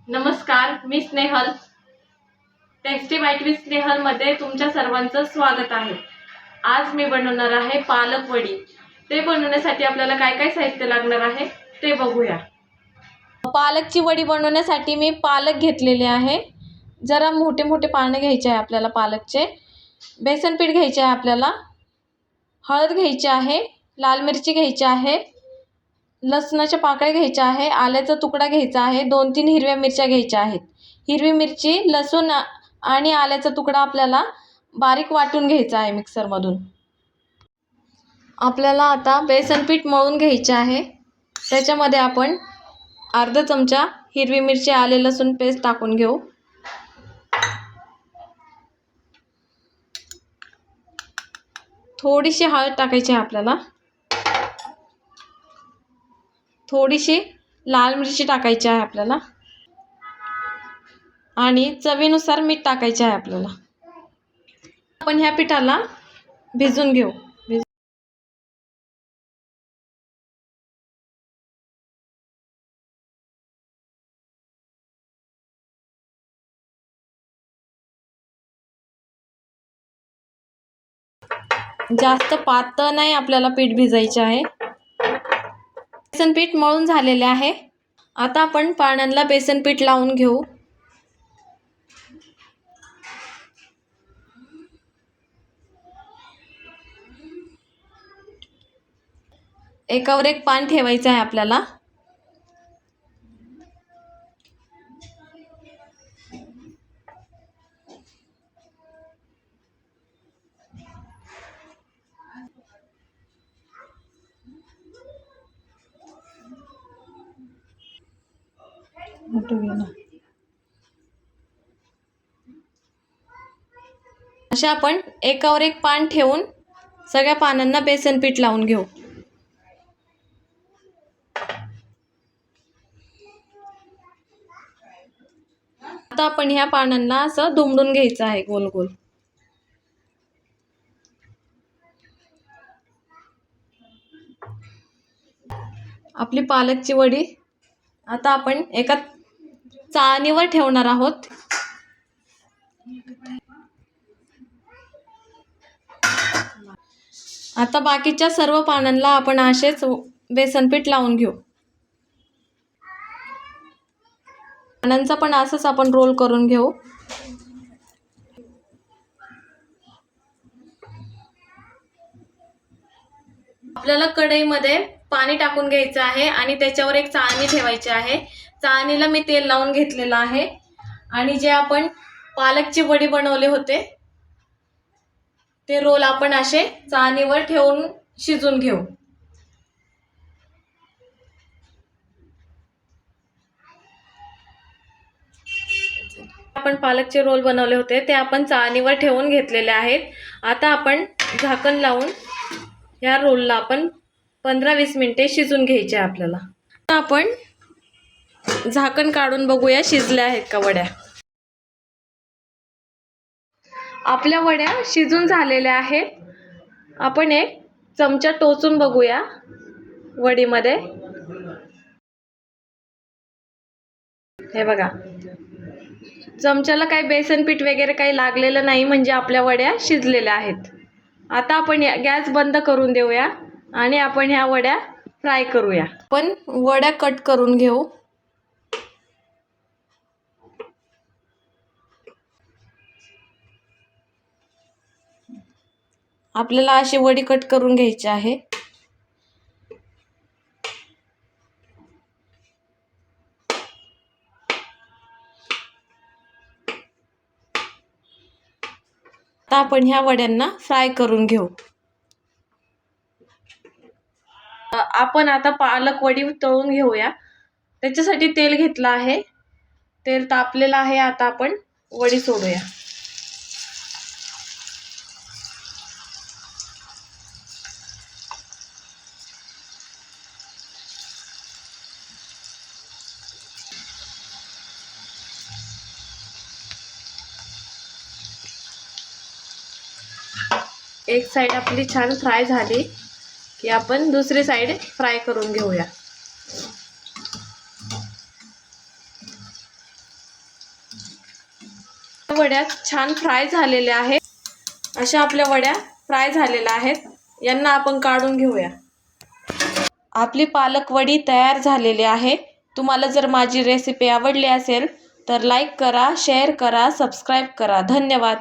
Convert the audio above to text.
नमस्कार, मी Snehal. Tasty bite with Snehal मध्ये तुमच्या सर्वांचं स्वागत आहे. आज मी बनवणार आहे पालक वडी. ते बनवण्यासाठी आपल्याला काय काय साहित्य लागणार आहे ते बघूया. पालकची वडी बनवण्यासाठी मी पालक घेतलेले आहे. जरा मोठे मोठे पाने घ्यायचे आहे आपल्याला पालकचे. बेसन पीठ घ्यायचे आहे आपल्याला. हळद घ्यायची आहे. लाल मिरची घ्यायची आहे. लसणाच्या पाकळ्या घ्यायच्या आहे. आल्याचा तुकडा घ्यायचा आहे. 2-3 हिरव्या मिरच्या घ्यायच्या आहेत. हिरवी मिरची, लसूण आणि आल्याचा तुकडा आपल्याला बारीक वाटून घ्यायचा आहे मिक्सरमधून. आपल्याला आता बेसन पीठ मळून घ्यायचे आहे. त्याच्यामध्ये आपण अर्धा चमचा हिरवी मिरची, आले लसूण पेस्ट टाकून घेऊ. थोडीशी हळद टाकायची आहे आपल्याला. थोडीशी लाल मिरची टाकायची आहे आपल्याला आणि चवीनुसार मीठ टाकायचे आहे आपल्याला. आपण ह्या पिठाला भिजून घेऊ. जास्त पातळ नाही आपल्याला पीठ भिजायचे आहे. बेसन पीठ मळून झालेले आहे. आता आपण पानांना बेसन पीठ लावून घेऊ. एकावर एक पान ठेवायचं आहे आपल्याला. अशा आपण एकावर एक पान ठेवून सगळ्या पानांना बेसन पीठ लावून घेऊ. आता आपण ह्या पानांना असं दुमडून घ्यायचं आहे गोल गोल. आपली पालकची वडी आता आपण एका चाळणीवर ठेवणार आहोत. आता बाकीच्या सर्व पानांना आपण असेच बेसन पीठ लावून घेऊ. पानांचा पण असंच आपण रोल करून घेऊ. आपल्याला कढईमध्ये पाणी टाकून घ्यायचं आहे आणि त्याच्यावर एक चाळणी ठेवायची आहे. चाळणीला मी तेल लावून घेतलेलं आहे आणि जे आपण पालकची वडी बनवले होते ते रोल आपण असे चाळणीवर ठेवून शिजून घेऊ. आपण पालकचे रोल बनवले होते ते आपण चाळणीवर ठेवून घेतलेले आहेत. आता आपण झाकण लावून या रोलला आपण 15-20 मिनिटे शिजून घ्यायचे आपल्याला. आता आपण झाकण काढून बघूया शिजल्या आहेत का वड्या. आपल्या वड्या शिजून झालेल्या आहेत. आपण एक चमचा टोचून बघूया वडीमध्ये. हे बघा, चमच्याला काही बेसन पीठ वगैरे काही लागलेलं नाही, म्हणजे आपल्या वड्या शिजलेल्या आहेत. आता आपण गॅस बंद करून देऊया आणि आपण ह्या वड्या फ्राय करूया. आपण वड्या कट करून घेऊ. आपल्याला अशी वडी कट करून घ्यायची आहे. आता आपण ह्या वड्यांना फ्राय करून घेऊ. आपण आता पालक वडी तळून घेऊया. त्याच्यासाठी तेल घेतलं आहे. तेल तापलेलं आहे. आता आपण वडी सोडूया. एक साइड आपली छान फ्राय झाली की आपण दुसरी साइड फ्राय करून घेऊया. वड्या छान फ्राय झालेल्या आहेत. अशा आपल्या वड्या फ्राय झालेल्या आहेत. यांना आपण काढून घेऊया. आपली पालक वडी तयार झालेली आहे. तुम्हाला जर माझी रेसिपी आवडली असेल तर लाईक करा, शेअर करा, सबस्क्राईब करा. धन्यवाद.